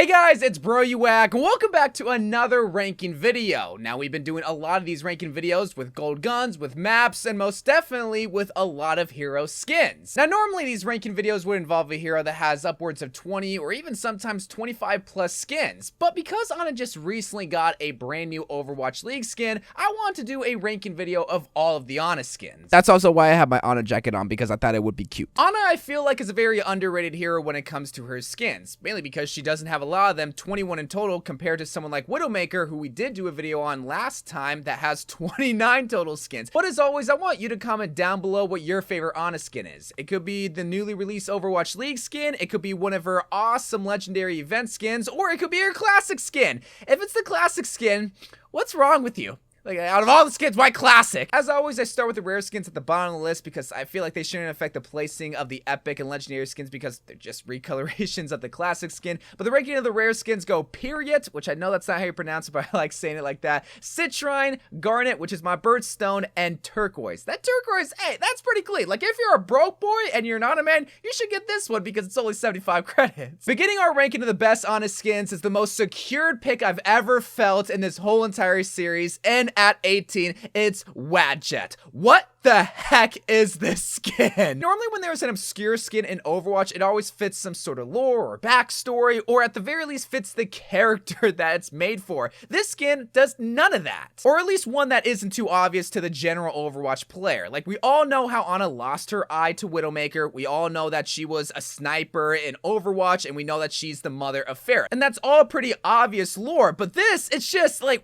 Hey guys, it's Bro You Whack, and welcome back to another ranking video. Now, we've been doing a lot of these ranking videos with gold guns, with maps, and most definitely with a lot of hero skins. Now, normally these ranking videos would involve a hero that has upwards of 20 or even sometimes 25 plus skins. But because Ana just recently got a brand new Overwatch League skin, I want to do a ranking video of all of the Ana skins. That's also why I have my Ana jacket on, because I thought it would be cute. Ana, I feel like, is a very underrated hero when it comes to her skins, mainly because she doesn't have a lot of them, 21 in total, compared to someone like Widowmaker, who we did do a video on last time, that has 29 total skins. But as always, I want you to comment down below what your favorite Ana skin is. It could be the newly released Overwatch League skin, it could be one of her awesome legendary event skins, or it could be her classic skin. If it's the classic skin, what's wrong with you? Like, out of all the skins, why classic? As always, I start with the rare skins at the bottom of the list because I feel like they shouldn't affect the placing of the epic and legendary skins because they're just recolorations of the classic skin. But the ranking of the rare skins go PERIDOT, which I know that's not how you pronounce it, but I like saying it like that, CITRINE, Garnet, which is my birthstone, and TURQUOISE. That turquoise, hey, that's pretty clean. Like, if you're a broke boy and you're not a man, you should get this one because it's only 75 credits. Beginning our ranking of the best Ana skins is the most secured pick I've ever felt in this whole entire series, and at 18, it's WADJET. What the heck is this skin? Normally when there's an obscure skin in Overwatch, it always fits some sort of lore or backstory, or at the very least fits the character that it's made for. This skin does none of that. Or at least one that isn't too obvious to the general Overwatch player. Like, we all know how Ana lost her eye to Widowmaker, we all know that she was a sniper in Overwatch, and we know that she's the mother of Pharah. And that's all pretty obvious lore, but this, it's just like,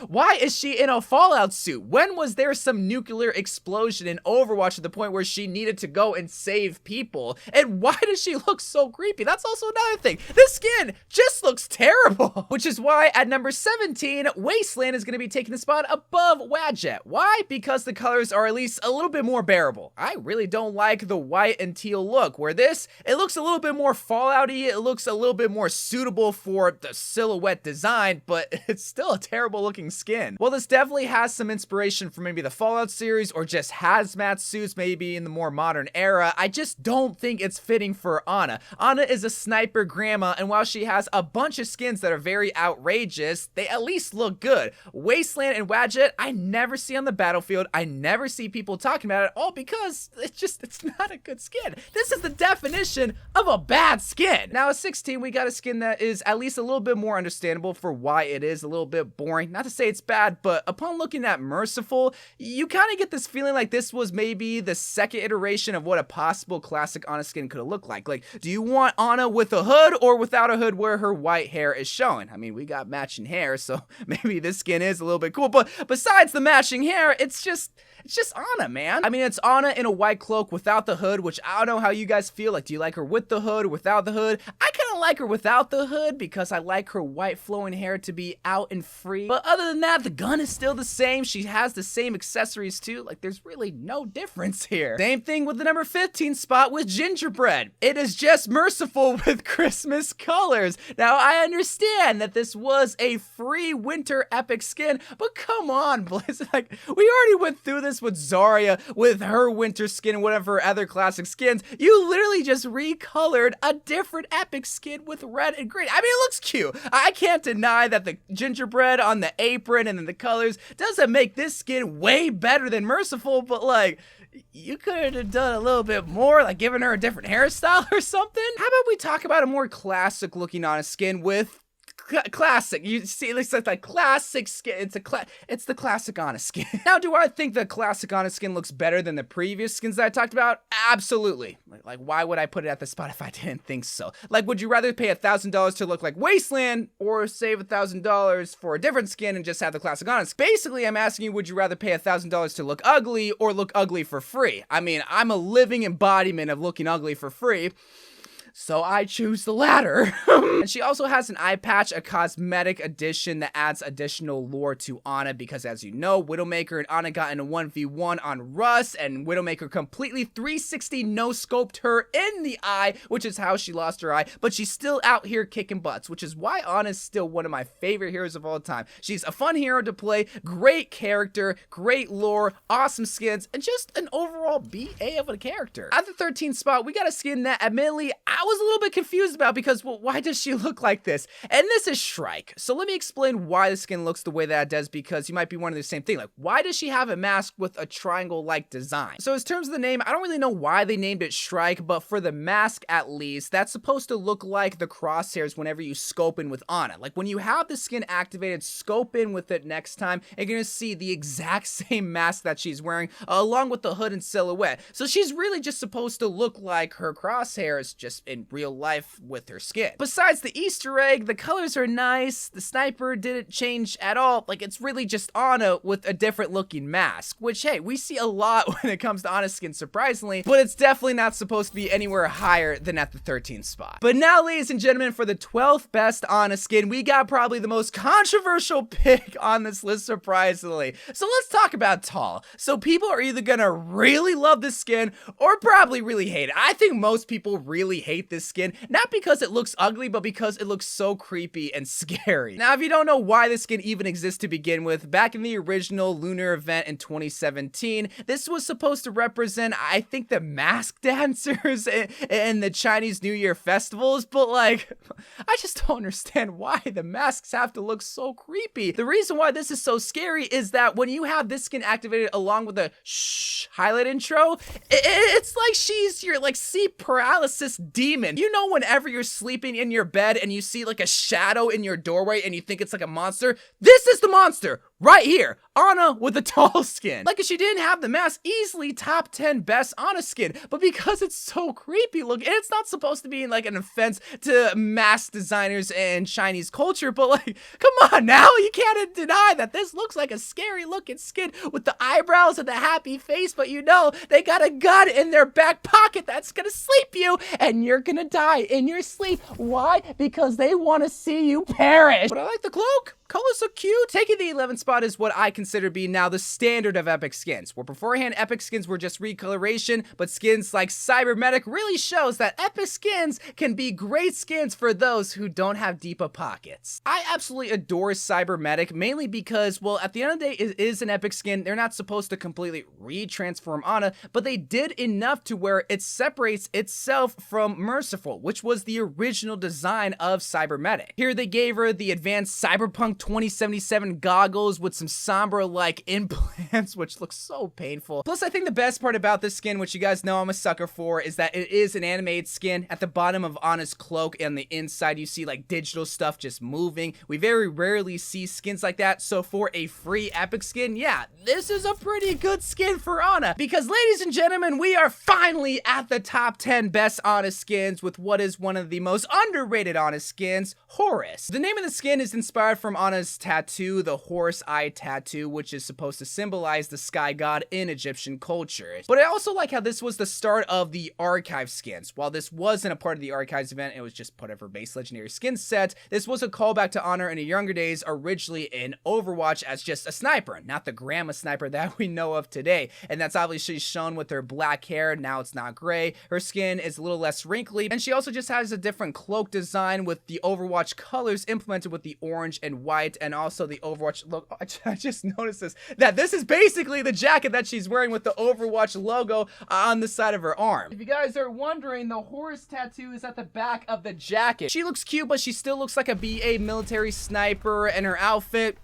why is she in a Fallout suit? When was there some nuclear explosion in Overwatch to the point where she needed to go and save people? And why does she look so creepy? That's also another thing. This skin just looks terrible. Which is why at number 17, Wasteland is going to be taking the spot above WADJET. Why? Because the colors are at least a little bit more bearable. I really don't like the white and teal look, where this, it looks a little bit more Fallout-y, it looks a little bit more suitable for the silhouette design, but it's still a terrible looking skin. Well, this definitely has some inspiration from maybe the Fallout series or just hazmat suits maybe in the more modern era. I just don't think it's fitting for Ana. Ana is a sniper grandma, and while she has a bunch of skins that are very outrageous, they at least look good. Wasteland and WADJET, I never see on the battlefield. I never see people talking about it, all because it's not a good skin. This is the definition of a bad skin. Now at 16, we got a skin that is at least a little bit more understandable for why it is a little bit boring. Not to say it's bad, but upon looking at MERCIFUL, you kind of get this feeling like this was maybe the second iteration of what a possible classic Ana skin could have looked like. Like, do you want Ana with a hood or without a hood where her white hair is showing? I mean, we got matching hair, so maybe this skin is a little bit cool, but besides the matching hair, it's just Ana, man. I mean, it's Ana in a white cloak without the hood, which I don't know how you guys feel. Like, do you like her with the hood or without the hood? I kind of like her without the hood because I like her white flowing hair to be out and free. But other than that, the gun is still the same. She has the same accessories too. Like, there's really no difference here. Same thing with the number 15 spot with Gingerbread. It is just MERCIFUL with Christmas colors. Now, I understand that this was a free winter epic skin, but come on, Blizzard. Like, we already went through this with Zarya, with her winter skin and whatever other classic skins. You literally just recolored a different epic skin with red and green. I mean, it looks cute. I can't deny that the gingerbread on the apron and then the colors doesn't make this skin way better than MERCIFUL, but like, you could have done a little bit more, like giving her a different hairstyle or something. How about we talk about a more classic looking Ana skin with classic? You see, it looks like that classic skin. It's the classic Ana skin. Now, do I think the classic Ana skin looks better than the previous skins that I talked about? Absolutely. Like, why would I put it at the spot if I didn't think so? Like, would you rather pay $1,000 to look like Wasteland or save $1,000 for a different skin and just have the classic Ana skin? Basically, I'm asking you, would you rather pay $1,000 to look ugly or look ugly for free? I mean, I'm a living embodiment of looking ugly for free, so I choose the latter. And she also has an eye patch, a cosmetic addition that adds additional lore to Ana, because as you know, Widowmaker and Ana got in a 1v1 on Rust, and Widowmaker completely 360 no-scoped her in the eye, which is how she lost her eye, but she's still out here kicking butts, which is why Ana is still one of my favorite heroes of all time. She's a fun hero to play, great character, great lore, awesome skins, and just an overall BA of a character. At the 13th spot, we got a skin that admittedly I was a little bit confused about because, well, why does she look like this? And this is Shrike. So let me explain why the skin looks the way that it does, because you might be wondering the same thing. Like, why does she have a mask with a triangle-like design? So in terms of the name, I don't really know why they named it Shrike, but for the mask at least, that's supposed to look like the crosshairs whenever you scope in with Ana. Like when you have the skin activated, scope in with it next time, and you're gonna see the exact same mask that she's wearing, along with the hood and silhouette. So she's really just supposed to look like her crosshairs, just in real life with her skin. Besides the Easter egg, the colors are nice, the sniper didn't change at all. Like, it's really just Ana with a different looking mask, which, hey, we see a lot when it comes to Ana skin, surprisingly, but it's definitely not supposed to be anywhere higher than at the 13th spot. But now, ladies and gentlemen, for the 12th best Ana skin, we got probably the most controversial pick on this list, surprisingly. So let's talk about Tall. So people are either gonna really love this skin or probably really hate it. I think most people really hate this skin, not because it looks ugly, but because it looks so creepy and scary. Now, if you don't know why this skin even exists to begin with, back in the original Lunar event in 2017, this was supposed to represent, I think, the mask dancers and the Chinese New Year festivals, but like, I just don't understand why the masks have to look so creepy. The reason why this is so scary is that when you have this skin activated along with the shh highlight intro, it's like she's your like sleep paralysis demon. You know, whenever you're sleeping in your bed and you see like a shadow in your doorway and you think it's like a monster, this is the monster right here. Ana with a Tall skin. Like, if she didn't have the mask, easily top 10 best Ana skin, but because it's so creepy looking, and it's not supposed to be like an offense to mask designers and Chinese culture, but like, come on now, you can't deny that this looks like a scary looking skin with the eyebrows and the happy face, but you know, they got a gun in their back pocket that's gonna sleep you, and you're gonna die in your sleep. Why? Because they want to see you perish. But I like the cloak. Colors so cute. Taking the 11th spot is what I consider to be now the standard of epic skins, where beforehand epic skins were just recoloration, but skins like CYBERMEDIC really shows that epic skins can be great skins for those who don't have deeper pockets. I absolutely adore CYBERMEDIC, mainly because, well, at the end of the day, it is an epic skin. They're not supposed to completely retransform Ana, but they did enough to where it separates itself from MERCIFUL, which was the original design of CYBERMEDIC. Here they gave her the advanced cyberpunk 2077 goggles with some Sombra-like implants, which looks so painful. Plus, I think the best part about this skin, which you guys know I'm a sucker for, is that it is an animated skin. At the bottom of Ana's cloak and the inside, you see like digital stuff just moving. We very rarely see skins like that, so for a free epic skin, yeah, this is a pretty good skin for Ana. Because, ladies and gentlemen, we are finally at the top 10 best Ana skins with what is one of the most underrated Ana skins, HORUS. The name of the skin is inspired from Ana's tattoo, the horse eye tattoo, which is supposed to symbolize the sky god in Egyptian culture. But I also like how this was the start of the archive skins. While this wasn't a part of the archives event, it was just part of her base legendary skin set. This was a callback to Ana in her younger days, originally in Overwatch as just a sniper, not the grandma sniper that we know of today. And that's obviously shown with her black hair. Now it's not gray. Her skin is a little less wrinkly, and she also just has a different cloak design with the Overwatch colors implemented with the orange and white, and also the Overwatch logo. I just noticed that this is basically the jacket that she's wearing with the Overwatch logo on the side of her arm. If you guys are wondering, the HORUS tattoo is at the back of the jacket. She looks cute, but she still looks like a BA military sniper, and her outfit,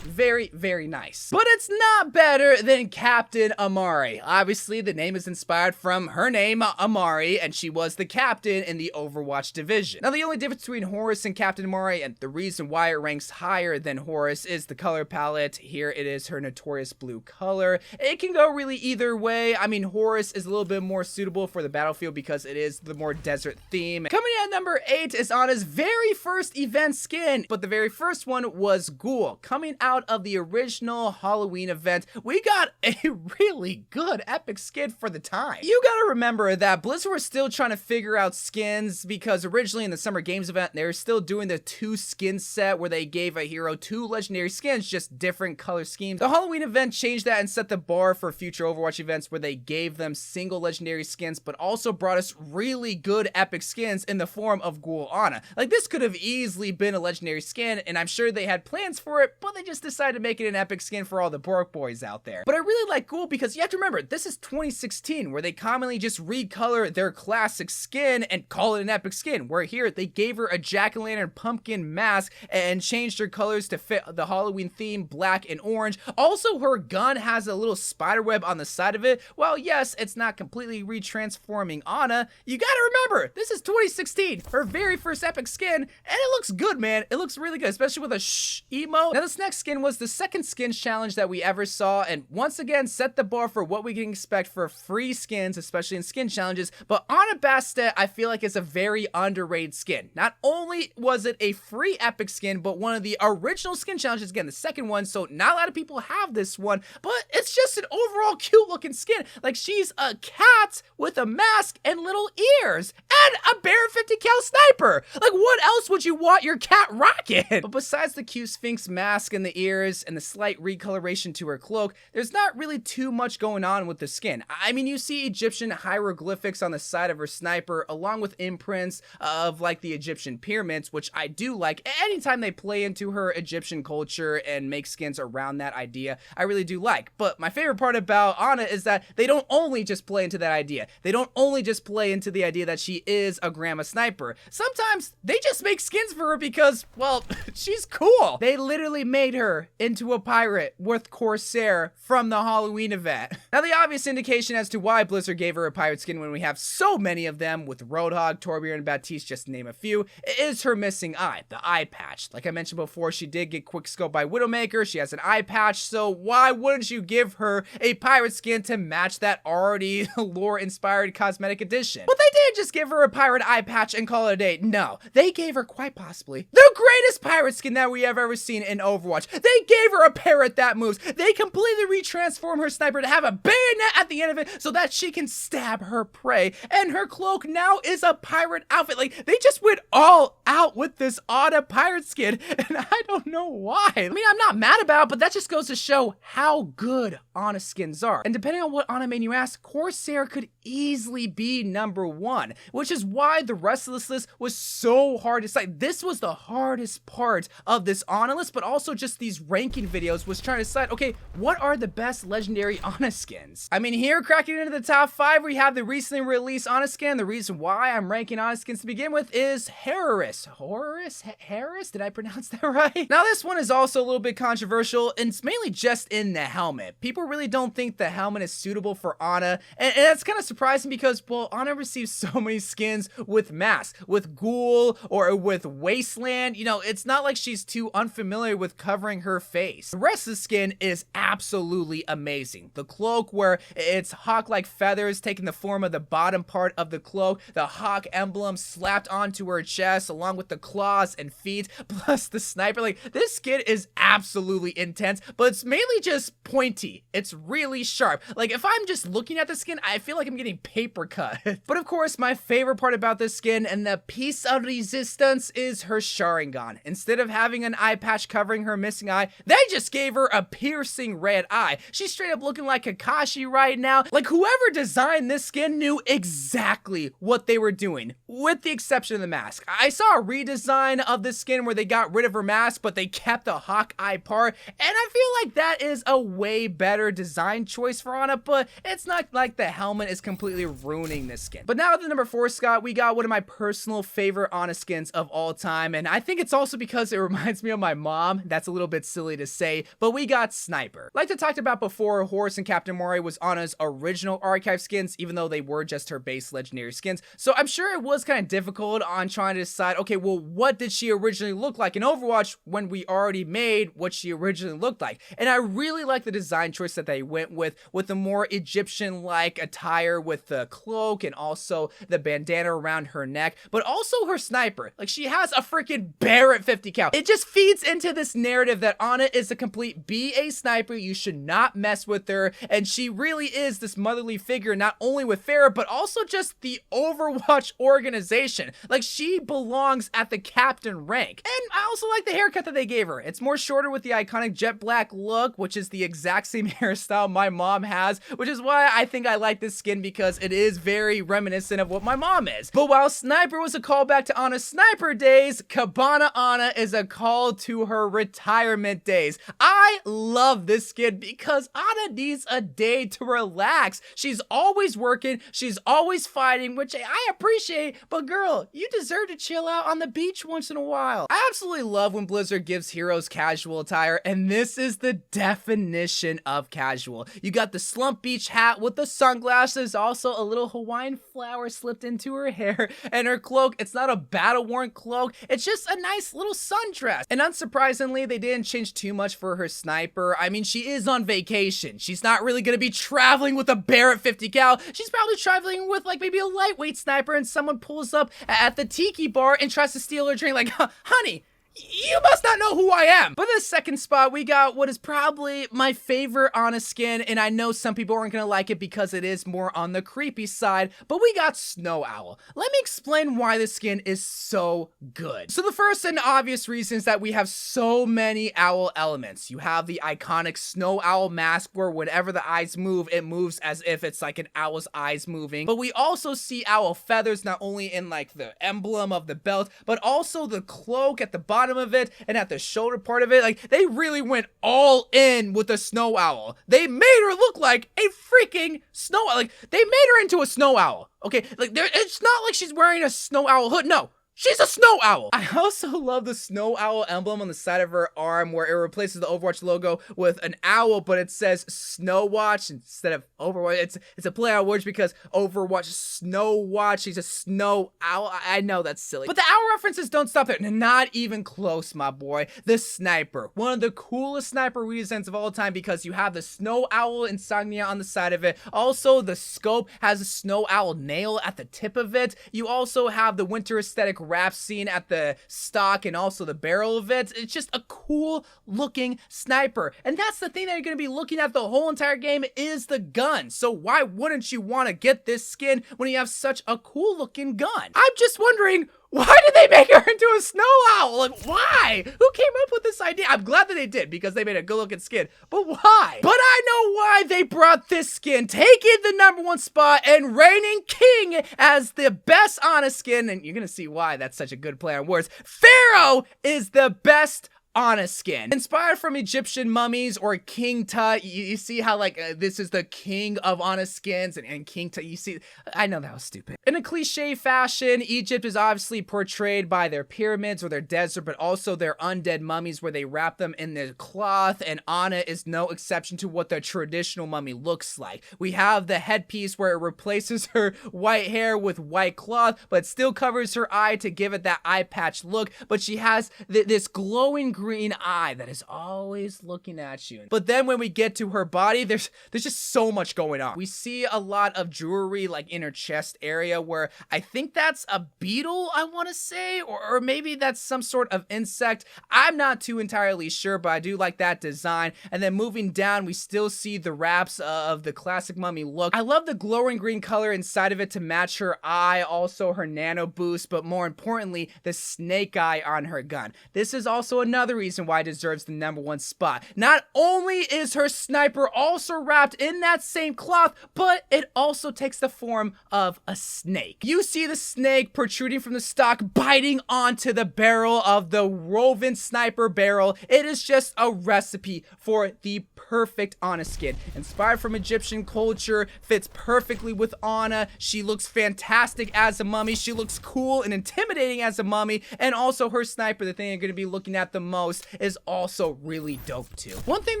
very, very nice. But it's not better than Captain AMARI. Obviously, the name is inspired from her name, AMARI, and she was the captain in the Overwatch division. Now, the only difference between HORUS and Captain AMARI, and the reason why it ranks higher than HORUS, is the color palette. Here it is her notorious blue color. It can go really either way. I mean, HORUS is a little bit more suitable for the battlefield because it is the more desert theme. Coming in at number 8 is Ana's very first event skin, but the very first one was GHOUL. Coming out of the original Halloween event, we got a really good epic skin for the time. You gotta remember that Blizzard was still trying to figure out skins because originally in the Summer Games event, they were still doing the 2 skin set where they gave a hero 2 legendary skins, just different color schemes. The Halloween event changed that and set the bar for future Overwatch events where they gave them single legendary skins, but also brought us really good epic skins in the form of GHOUL Ana. Like, this could have easily been a legendary skin, and I'm sure they had plans for it, but they just decided to make it an epic skin for all the Bork boys out there. But I really like GHOUL because you have to remember, this is 2016, where they commonly just recolor their classic skin and call it an epic skin, where here they gave her a jack-o'-lantern pumpkin mask and changed her colors to fit the Halloween theme, black and orange. Also, her gun has a little spider web on the side of it. Well, yes, it's not completely retransforming Ana. You gotta remember, this is 2016, her very first epic skin, and it looks good, man. It looks really good, especially with a shh emote. Now, this next skin was the second skins challenge that we ever saw, and once again set the bar for what we can expect for free skins, especially in skin challenges. But Ana BASTET, I feel like, is a very underrated skin. Not only was it a free epic skin, but one of the original skin challenges, again, the second one, so not a lot of people have this one, but it's just an overall cute looking skin. Like, she's a cat with a mask and little ears and a Baron 50 cal sniper. Like, what else would you want your cat rocking? But besides the cute Sphinx mask and the ears and the slight recoloration to her cloak, there's not really too much going on with the skin. I mean, you see Egyptian hieroglyphics on the side of her sniper, along with imprints of like the Egyptian pyramids, which I do like. Anytime they play into her Egyptian culture and make skins around that idea, I really do like. But my favorite part about Ana is that they don't only just play into that idea. They don't only just play into the idea that she is a grandma sniper. Sometimes they just make skins for her because, well, she's cool. They literally made her into a pirate with CORSAIR from the Halloween event. Now, the obvious indication as to why Blizzard gave her a pirate skin when we have so many of them with Roadhog, Torbjorn, and Baptiste, just to name a few, is her missing eye, the eye patch. Like I mentioned before, she did get quickscope by Widowmaker. She has an eye patch, so why wouldn't you give her a pirate skin to match that already lore-inspired cosmetic edition? But they didn't just give her a pirate eye patch and call it a day. No, they gave her quite possibly the greatest pirate skin that we have ever seen in Overwatch. They gave her a parrot that moves. They completely retransform her sniper to have a bayonet at the end of it so that she can stab her prey. And her cloak now is a pirate outfit. Like, they just went all out with this Ana pirate skin, and I don't know why. I mean, I'm not mad about it, but that just goes to show how good Ana skins are. And depending on what Ana main you ask, CORSAIR could easily be #1, which is why the rest of this list was so hard to decide. This was the hardest part of this Ana list, but also just these ranking videos was trying to decide, okay, what are the best legendary Ana skins? I mean, here, cracking into the top 5, we have the recently released Ana skin. The reason why I'm ranking Ana skins to begin with is Haroeris. Haroeris? Did I pronounce that right? Now, this one is also a little bit controversial, and it's mainly just in the helmet. People really don't think the helmet is suitable for Ana, and that's kind of surprising because, well, Ana receives so many skins with masks, with GHOUL, or with Wasteland. You know, it's not like she's too unfamiliar with covering her face. The rest of the skin is absolutely amazing. The cloak, where it's hawk-like feathers taking the form of the bottom part of the cloak, the hawk emblem slapped onto her chest, along with the claws and feet, plus the sniper. Like, this skin is absolutely intense, but it's mainly just pointy. It's really sharp. Like, if I'm just looking at the skin, I feel like I'm getting paper cut. But of course, my favorite part about this skin and the piece of resistance is her Sharingan. Instead of having an eye patch covering her missing eye, they just gave her a piercing red eye. She's straight up looking like Kakashi right now. Like, whoever designed this skin knew exactly what they were doing, with the exception of the mask. I saw a redesign of this skin where they got rid of her mask, but they kept the hawk eye part, and I feel like that is a way better design choice for Ana, but it's not like the helmet is completely ruining this skin. But now at the number 4 spot, we got one of my personal favorite Ana skins of all time, and I think it's also because it reminds me of my mom. That's a little bit silly to say, but we got Sniper. Like I talked about before, Horus and Captain Amari was Ana's original archive skins, even though they were just her base legendary skins. So I'm sure it was kind of difficult on trying to decide, okay, well, what did she originally look like in Overwatch when we already made what she originally looked like? And I really like the design choice that they went with a more Egyptian-like attire attire with the cloak and also the bandana around her neck, but also her sniper. Like, she has a freaking Barrett 50 cal. It just feeds into this narrative that Ana is a complete BA sniper. You should not mess with her, and she really is this motherly figure, not only with Pharah, but also just the Overwatch organization. Like, she belongs at the captain rank. And I also like the haircut that they gave her. It's more shorter with the iconic jet black look, which is the exact same hairstyle my mom has, which is why I think I like this skin, because it is very reminiscent of what my mom is. But while Sniper was a callback to Ana's sniper days, Cabana Ana is a call to her retirement days. I love this skin because Ana needs a day to relax. She's always working, she's always fighting, which I appreciate, but girl, you deserve to chill out on the beach once in a while. I absolutely love when Blizzard gives heroes casual attire, and this is the definition of casual. You got the slump beach hat with the sunglasses, also a little Hawaiian flower slipped into her hair, and her cloak, it's not a battle-worn cloak, it's just a nice little sundress. And unsurprisingly, they didn't change too much for her sniper. I mean, she is on vacation. She's not really gonna be traveling with a Barrett 50 cal. She's probably traveling with like maybe a lightweight sniper, and someone pulls up at the tiki bar and tries to steal her drink like, honey, you must not know who I am. But the second spot, we got what is probably my favorite Ana skin, and I know some people aren't gonna like it because it is more on the creepy side, but we got Snow Owl. Let me explain why this skin is so good. So the first and obvious reason is that we have so many owl elements. You have the iconic Snow Owl mask where whenever the eyes move, it moves as if it's like an owl's eyes moving. But we also see owl feathers, not only in like the emblem of the belt, but also the cloak at the bottom of it and at the shoulder part of it. Like, they really went all in with the Snow Owl. They made her look like a freaking snow owl. Like, they made her into a snow owl. Okay, like, it's not like she's wearing a Snow Owl hood. No, she's a snow owl. I also love the Snow Owl emblem on the side of her arm where it replaces the Overwatch logo with an owl, but it says Snow Watch instead of Overwatch. It's a play on words because Overwatch, Snow Watch, she's a snow owl. I know that's silly, but the owl references don't stop there. Not even close, my boy. The sniper, one of the coolest sniper redesigns of all time, because you have the Snow Owl insignia on the side of it. Also, the scope has a Snow Owl nail at the tip of it. You also have the winter aesthetic wrap scene at the stock and also the barrel of it. It's just a cool looking sniper, and that's the thing that you're going to be looking at the whole entire game is the gun. So why wouldn't you want to get this skin when you have such a cool looking gun? I'm just wondering, why did they make her into a snow owl? Like, why? Who came up with this idea? I'm glad that they did, because they made a good looking skin, but why? But I know why they brought this skin, taking the #1 spot and reigning king as the best Ana skin, and you're gonna see why that's such a good play on words. PHARAOH is the best Ana skin. Inspired from Egyptian mummies or King Tut. You see how like this is the king of Ana skins, and King Tut, you see, I know that was stupid. In a cliche fashion, Egypt is obviously portrayed by their pyramids or their desert, but also their undead mummies where they wrap them in the cloth, and Ana is no exception to what the traditional mummy looks like. We have the headpiece where it replaces her white hair with white cloth, but still covers her eye to give it that eye patch look, but she has this glowing green eye that is always looking at you. But then when we get to her body, there's just so much going on. We see a lot of jewelry like in her chest area where I think that's a beetle, I want to say, or maybe that's some sort of insect. I'm not too entirely sure, but I do like that design. And then moving down, we still see the wraps of the classic mummy look. I love the glowing green color inside of it to match her eye, also her nano boost, but more importantly, the snake eye on her gun. This is also another reason why it deserves the #1 spot. Not only is her sniper also wrapped in that same cloth, but it also takes the form of a snake. You see the snake protruding from the stock, biting onto the barrel of the woven sniper barrel. It is just a recipe for the perfect Ana skin. Inspired from Egyptian culture, fits perfectly with Ana. She looks fantastic as a mummy. She looks cool and intimidating as a mummy, and also her sniper, the thing you're going to be looking at the most, most is also really dope too. One thing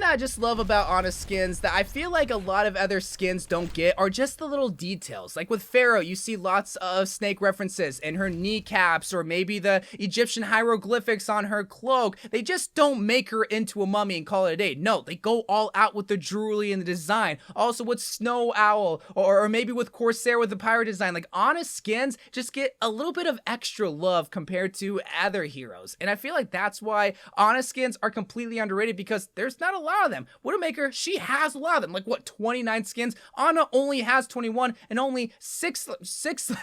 that I just love about Honest skins that I feel like a lot of other skins don't get are just the little details. Like with PHARAOH, you see lots of snake references in her kneecaps, or maybe the Egyptian hieroglyphics on her cloak. They just don't make her into a mummy and call it a day. No, they go all out with the jewelry and the design. Also with Snow Owl, or maybe with CORSAIR with the pirate design. Like, Honest skins just get a little bit of extra love compared to other heroes. And I feel like that's why Honest skins are completely underrated, because there's not a lot of them. Widowmaker, she has a lot of them. Like, what, 29 skins? Ana only has 21 and only six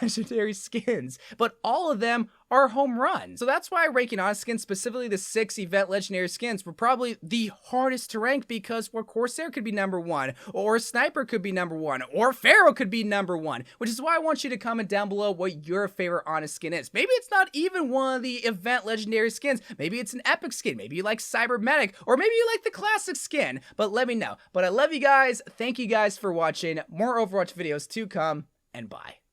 legendary skins. But all of them are home runs. So that's why ranking Honest skins, specifically the 6 event legendary skins, were probably the hardest to rank, because where CORSAIR could be number 1, or Sniper could be number 1, or PHARAOH could be number 1, which is why I want you to comment down below what your favorite Honest skin is. Maybe it's not even one of the event legendary skins. Maybe it's an epic skin. Maybe you like CYBERMEDIC, or maybe you like the classic skin, but let me know. But I love you guys. Thank you guys for watching. More Overwatch videos to come, and bye.